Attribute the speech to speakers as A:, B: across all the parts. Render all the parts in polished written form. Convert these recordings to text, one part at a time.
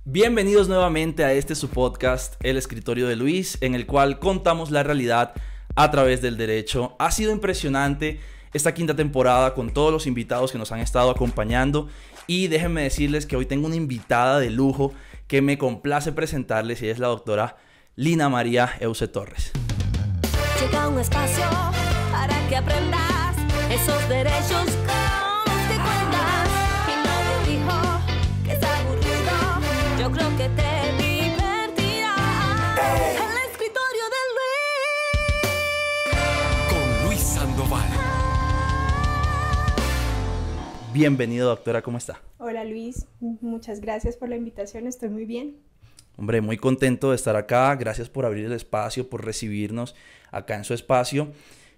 A: Bienvenidos nuevamente a este su podcast, El Escritorio de Luis, en el cual contamos la realidad a través del derecho. Ha sido impresionante esta quinta temporada con todos los invitados que nos han estado acompañando y déjenme decirles que hoy tengo una invitada de lujo que me complace presentarles y es la doctora Lina María Euse Torres.
B: Llega un espacio para que aprendas esos derechos con los que cuentas. Y nadie dijo que es aburrido, yo creo que te divertirá. El escritorio de Luis.
C: Con Luis Sandoval.
A: Bienvenido, doctora, ¿cómo está?
D: Hola Luis, muchas gracias por la invitación, estoy muy bien.
A: Hombre, muy contento de estar acá, gracias por abrir el espacio, por recibirnos acá en su espacio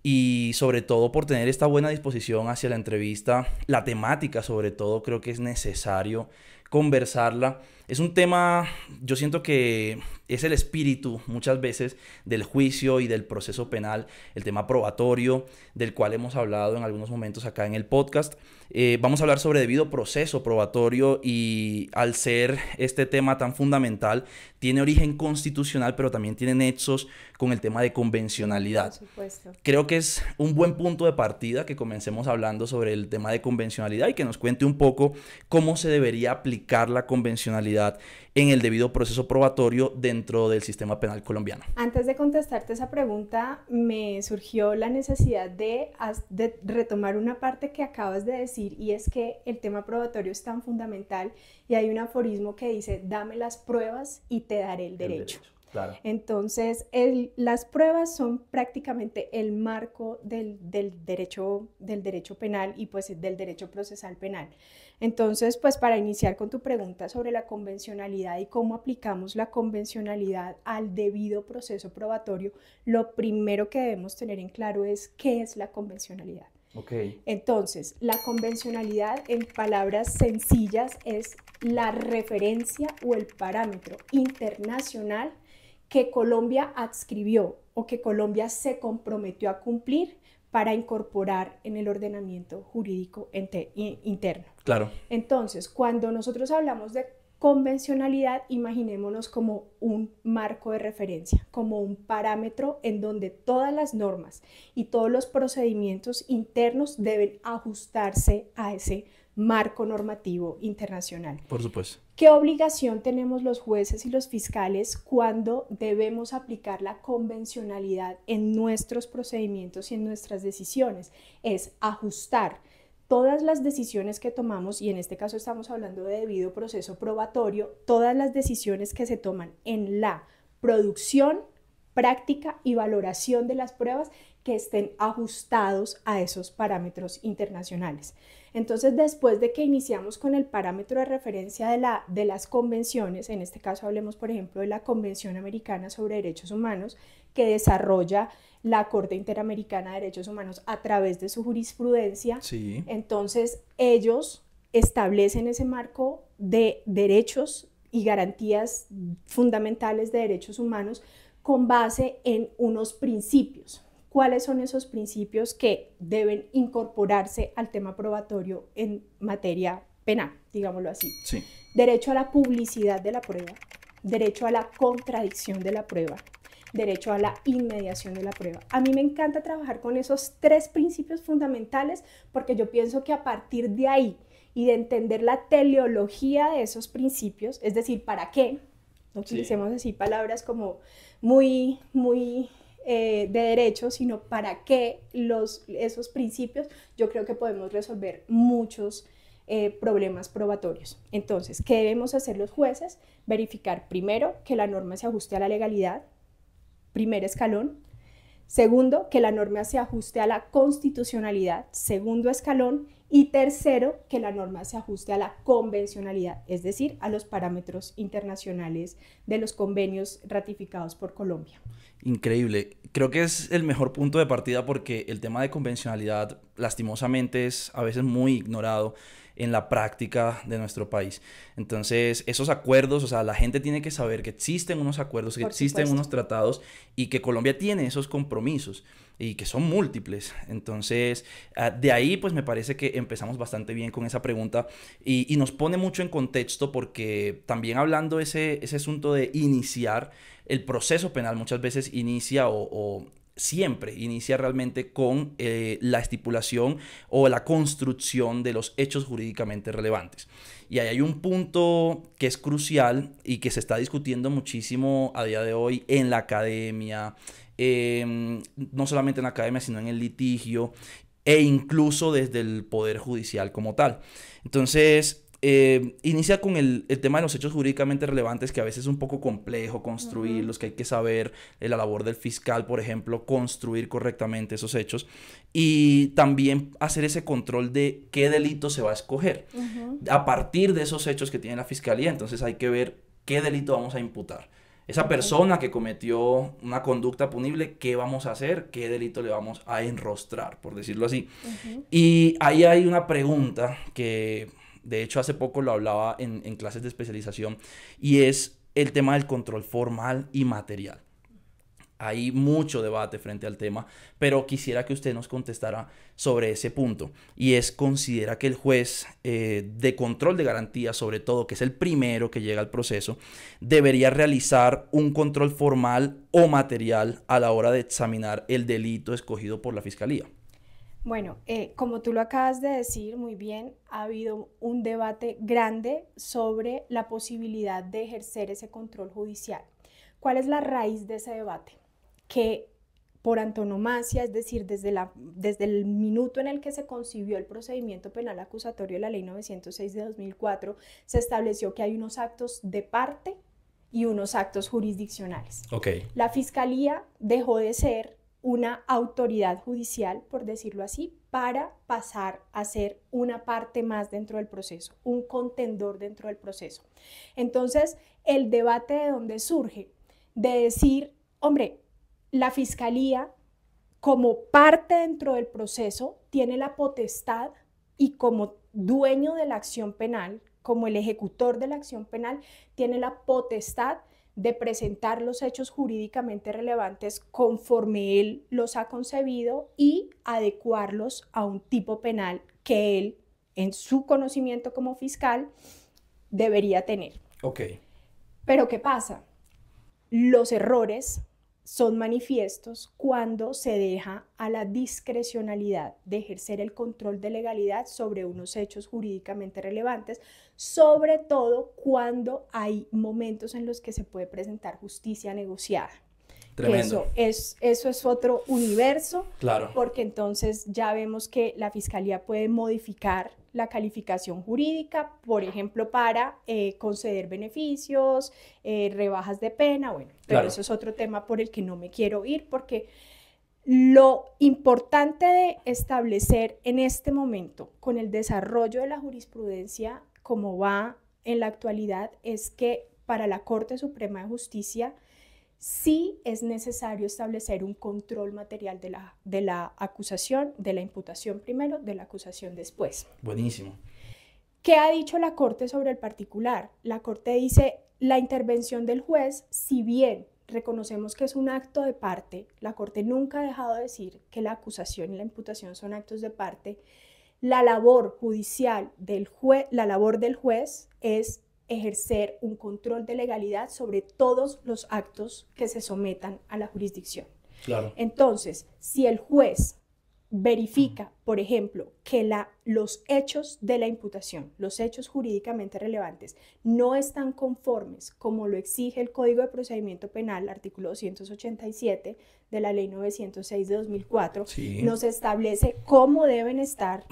A: y sobre todo por tener esta buena disposición hacia la entrevista. La temática sobre todo creo que es necesario conversarla. Es un tema, yo siento que es el espíritu muchas veces del juicio y del proceso penal, el tema probatorio, del cual hemos hablado en algunos momentos acá en el podcast. Vamos a hablar sobre debido proceso probatorio y al ser este tema tan fundamental, tiene origen constitucional, pero también tiene nexos con el tema de convencionalidad.
D: Por supuesto.
A: Creo que es un buen punto de partida que comencemos hablando sobre el tema de convencionalidad y que nos cuente un poco cómo se debería aplicar la convencionalidad en el debido proceso probatorio dentro del sistema penal colombiano.
D: Antes de contestarte esa pregunta, me surgió la necesidad de retomar una parte que acabas de decir, y es que el tema probatorio es tan fundamental y hay un aforismo que dice, dame las pruebas y te daré el derecho.
A: Claro.
D: Entonces, las pruebas son prácticamente el marco del derecho penal y pues del derecho procesal penal. Entonces, pues para iniciar con tu pregunta sobre la convencionalidad y cómo aplicamos la convencionalidad al debido proceso probatorio, lo primero que debemos tener en claro es qué es la convencionalidad.
A: Okay.
D: Entonces, la convencionalidad, en palabras sencillas, es la referencia o el parámetro internacional que Colombia adscribió o que Colombia se comprometió a cumplir para incorporar en el ordenamiento jurídico interno.
A: Claro.
D: Entonces, cuando nosotros hablamos de convencionalidad, imaginémonos como un marco de referencia, como un parámetro en donde todas las normas y todos los procedimientos internos deben ajustarse a ese marco normativo internacional.
A: Por supuesto.
D: ¿Qué obligación tenemos los jueces y los fiscales cuando debemos aplicar la convencionalidad en nuestros procedimientos y en nuestras decisiones? Es ajustar todas las decisiones que tomamos, y en este caso estamos hablando de debido proceso probatorio, todas las decisiones que se toman en la producción, práctica y valoración de las pruebas que estén ajustados a esos parámetros internacionales. Entonces, después de que iniciamos con el parámetro de referencia de las convenciones, en este caso hablemos, por ejemplo, de la Convención Americana sobre Derechos Humanos, que desarrolla la Corte Interamericana de Derechos Humanos a través de su jurisprudencia.
A: Sí.
D: Entonces, ellos establecen ese marco de derechos y garantías fundamentales de derechos humanos con base en unos principios. ¿Cuáles son esos principios que deben incorporarse al tema probatorio en materia penal, digámoslo así?
A: Sí.
D: Derecho a la publicidad de la prueba, derecho a la contradicción de la prueba, derecho a la inmediación de la prueba. A mí me encanta trabajar con esos tres principios fundamentales porque yo pienso que a partir de ahí y de entender la teleología de esos principios, es decir, ¿para qué? No utilicemos así palabras como muy de derecho, sino para qué esos principios, yo creo que podemos resolver muchos problemas probatorios. Entonces, ¿qué debemos hacer los jueces? Verificar primero que la norma se ajuste a la legalidad, primer escalón. Segundo, que la norma se ajuste a la constitucionalidad, segundo escalón. Y tercero, que la norma se ajuste a la convencionalidad, es decir, a los parámetros internacionales de los convenios ratificados por Colombia.
A: Increíble. Creo que es el mejor punto de partida porque el tema de convencionalidad lastimosamente es a veces muy ignorado en la práctica de nuestro país. Entonces, esos acuerdos, o sea, la gente tiene que saber que existen unos acuerdos, que
D: Por
A: existen
D: supuesto.
A: unos tratados y que Colombia tiene esos compromisos y que son múltiples. Entonces, de ahí pues me parece que empezamos bastante bien con esa pregunta y nos pone mucho en contexto porque también hablando ese asunto de iniciar el proceso penal muchas veces inicia o siempre inicia realmente con la estipulación o la construcción de los hechos jurídicamente relevantes. Y ahí hay un punto que es crucial y que se está discutiendo muchísimo a día de hoy en la academia, no solamente en la academia, sino en el litigio e incluso desde el Poder Judicial como tal. Entonces, inicia con el tema de los hechos jurídicamente relevantes, que a veces es un poco complejo construirlos, que hay que saber la labor del fiscal, por ejemplo, construir correctamente esos hechos y también hacer ese control de qué delito se va a escoger. A partir de esos hechos que tiene la fiscalía, entonces hay que ver qué delito vamos a imputar. Esa persona que cometió una conducta punible, ¿qué vamos a hacer? ¿Qué delito le vamos a enrostrar, por decirlo así? Y ahí hay una pregunta que, de hecho, hace poco lo hablaba en clases de especialización, y es el tema del control formal y material. Hay mucho debate frente al tema, pero quisiera que usted nos contestara sobre ese punto. Y es, ¿considera que el juez de control de garantía, sobre todo, que es el primero que llega al proceso, debería realizar un control formal o material a la hora de examinar el delito escogido por la fiscalía?
D: Bueno, como tú lo acabas de decir muy bien, ha habido un debate grande sobre la posibilidad de ejercer ese control judicial. ¿Cuál es la raíz de ese debate? Que por antonomasia, es decir, desde el minuto en el que se concibió el procedimiento penal acusatorio de la Ley 906 de 2004, se estableció que hay unos actos de parte y unos actos jurisdiccionales.
A: Okay.
D: La Fiscalía dejó de ser una autoridad judicial, por decirlo así, para pasar a ser una parte más dentro del proceso, un contendor dentro del proceso. Entonces, el debate de dónde surge, de decir, hombre, la Fiscalía, como parte dentro del proceso, tiene la potestad y como dueño de la acción penal, como el ejecutor de la acción penal, tiene la potestad de presentar los hechos jurídicamente relevantes conforme él los ha concebido y adecuarlos a un tipo penal que él, en su conocimiento como fiscal, debería tener.
A: Okay.
D: Pero ¿qué pasa? Los errores son manifiestos cuando se deja a la discrecionalidad de ejercer el control de legalidad sobre unos hechos jurídicamente relevantes, sobre todo cuando hay momentos en los que se puede presentar justicia negociada.
A: Tremendo.
D: Eso es otro universo,
A: Claro.
D: porque entonces ya vemos que la Fiscalía puede modificar la calificación jurídica, por ejemplo, para conceder beneficios, rebajas de pena, bueno, pero
A: Claro.
D: eso es otro tema por el que no me quiero ir, porque lo importante de establecer en este momento, con el desarrollo de la jurisprudencia como va en la actualidad, es que para la Corte Suprema de Justicia sí es necesario establecer un control material de la acusación, de la imputación primero, de la acusación después.
A: Buenísimo.
D: ¿Qué ha dicho la Corte sobre el particular? La Corte dice, la intervención del juez, si bien reconocemos que es un acto de parte, la Corte nunca ha dejado de decir que la acusación y la imputación son actos de parte, la labor judicial del juez, la labor del juez es ejercer un control de legalidad sobre todos los actos que se sometan a la jurisdicción.
A: Claro.
D: Entonces, si el juez verifica, por ejemplo, que los hechos de la imputación, los hechos jurídicamente relevantes, no están conformes como lo exige el Código de Procedimiento Penal, artículo 287 de la Ley 906 de 2004,
A: Sí.
D: nos establece cómo deben estar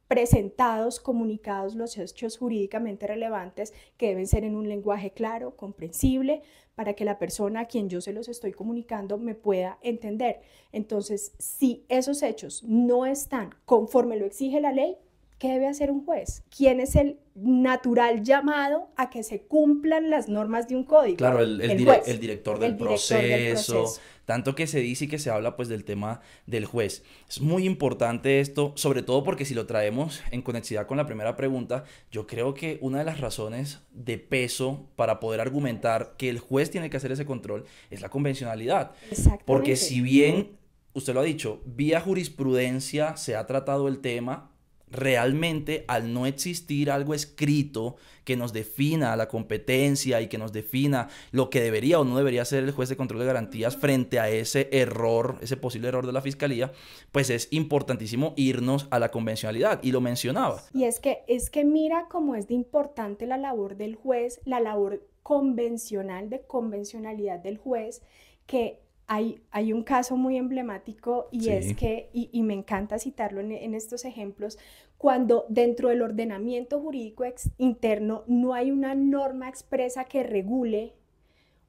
D: presentados, comunicados los hechos jurídicamente relevantes, que deben ser en un lenguaje claro, comprensible, para que la persona a quien yo se los estoy comunicando me pueda entender. Entonces, si esos hechos no están conforme lo exige la ley, ¿qué debe hacer un juez? ¿Quién es el natural llamado a que se cumplan las normas de un código?
A: Claro, el
D: juez,
A: director del
D: el director del proceso.
A: Tanto que se dice y que se habla pues del tema del juez. Es muy importante esto, sobre todo porque si lo traemos en conexidad con la primera pregunta, yo creo que una de las razones de peso para poder argumentar que el juez tiene que hacer ese control es la convencionalidad.
D: Exactamente.
A: Porque si bien, usted lo ha dicho, vía jurisprudencia se ha tratado el tema, realmente al no existir algo escrito que nos defina la competencia y que nos defina lo que debería o no debería hacer el juez de control de garantías frente a ese error, ese posible error de la fiscalía, pues es importantísimo irnos a la convencionalidad, y lo mencionaba.
D: Y es que mira cómo es de importante la labor del juez, la labor convencional, de convencionalidad del juez, que hay un caso muy emblemático y es que, y me encanta citarlo en estos ejemplos, cuando dentro del ordenamiento jurídico interno no hay una norma expresa que regule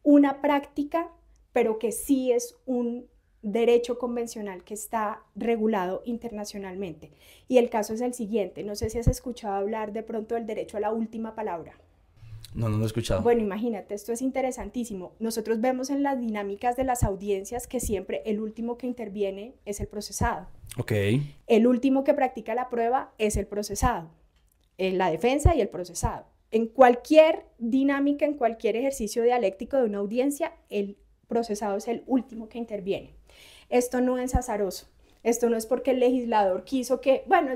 D: una práctica, pero que sí es un derecho convencional que está regulado internacionalmente. Y el caso es el siguiente, no sé si has escuchado hablar de pronto del derecho a la última palabra.
A: No lo he escuchado.
D: Bueno, imagínate, esto es interesantísimo. Nosotros vemos en las dinámicas de las audiencias que siempre el último que interviene es el procesado.
A: Ok.
D: El último que practica la prueba es el procesado, la defensa y el procesado. En cualquier dinámica, en cualquier ejercicio dialéctico de una audiencia, el procesado es el último que interviene. Esto no es azaroso. Esto no es porque el legislador quiso que, bueno,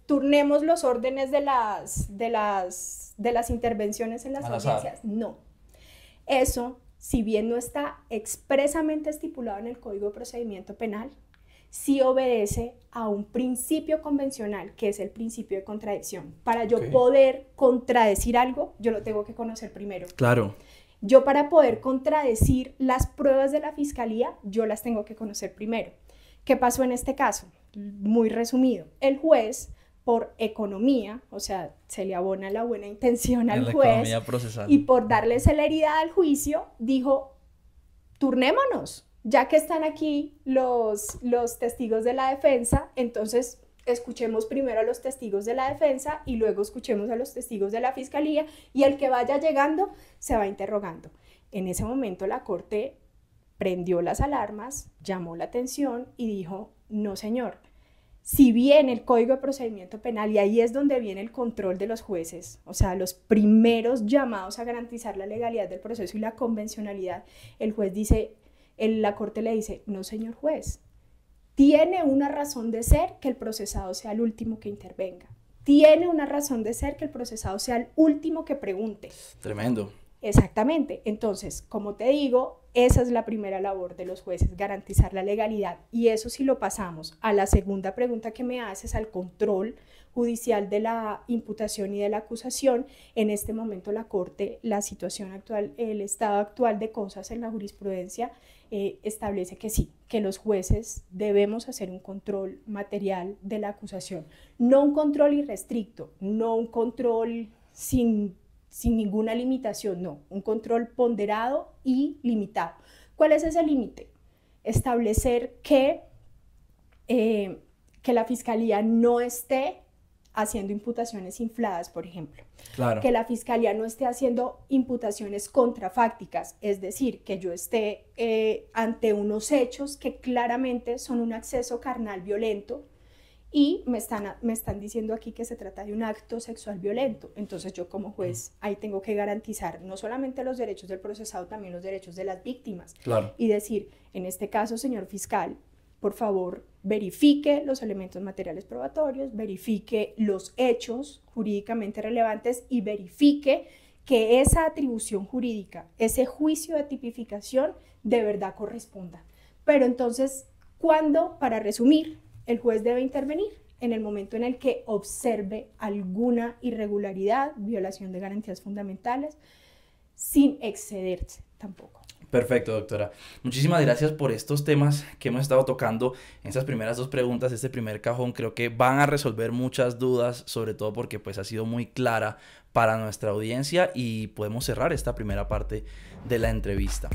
D: turnemos los órdenes de las intervenciones en las audiencias. No. Eso, si bien no está expresamente estipulado en el Código de Procedimiento Penal, sí obedece a un principio convencional, que es el principio de contradicción. Para yo poder contradecir algo, yo lo tengo que conocer primero.
A: Claro.
D: Yo, para poder contradecir las pruebas de la fiscalía, yo las tengo que conocer primero. ¿Qué pasó en este caso? Muy resumido. El juez, por economía, o sea, se le abona la buena intención al juez, y por darle celeridad al juicio, dijo, turnémonos, ya que están aquí los testigos de la defensa, entonces escuchemos primero a los testigos de la defensa y luego escuchemos a los testigos de la fiscalía, y el que vaya llegando se va interrogando. En ese momento la Corte prendió las alarmas, llamó la atención y dijo, no señor, si bien el Código de Procedimiento Penal, y ahí es donde viene el control de los jueces, o sea, los primeros llamados a garantizar la legalidad del proceso y la convencionalidad, el juez dice, la Corte le dice, no señor juez, tiene una razón de ser que el procesado sea el último que intervenga, tiene una razón de ser que el procesado sea el último que pregunte.
A: Tremendo.
D: Exactamente. Entonces, como te digo, esa es la primera labor de los jueces, garantizar la legalidad. Y eso, si lo pasamos a la segunda pregunta que me haces, al control judicial de la imputación y de la acusación, en este momento la Corte, la situación actual, el estado actual de cosas en la jurisprudencia, establece que sí, que los jueces debemos hacer un control material de la acusación. No un control irrestricto, no un control sin ninguna limitación, no, un control ponderado y limitado. ¿Cuál es ese límite? Establecer que la Fiscalía no esté haciendo imputaciones infladas, por ejemplo.
A: Claro.
D: Que la Fiscalía no esté haciendo imputaciones contrafácticas, es decir, que yo esté ante unos hechos que claramente son un acceso carnal violento, y me están diciendo aquí que se trata de un acto sexual violento. Entonces yo como juez ahí tengo que garantizar no solamente los derechos del procesado, también los derechos de las víctimas.
A: Claro.
D: Y decir, en este caso, señor fiscal, por favor, verifique los elementos materiales probatorios, verifique los hechos jurídicamente relevantes y verifique que esa atribución jurídica, ese juicio de tipificación, de verdad corresponda. Pero entonces, ¿cuándo? Para resumir, el juez debe intervenir en el momento en el que observe alguna irregularidad, violación de garantías fundamentales, sin excederse tampoco.
A: Perfecto, doctora. Muchísimas gracias por estos temas que hemos estado tocando en estas primeras dos preguntas. Este primer cajón creo que van a resolver muchas dudas, sobre todo porque pues ha sido muy clara para nuestra audiencia, y podemos cerrar esta primera parte de la entrevista.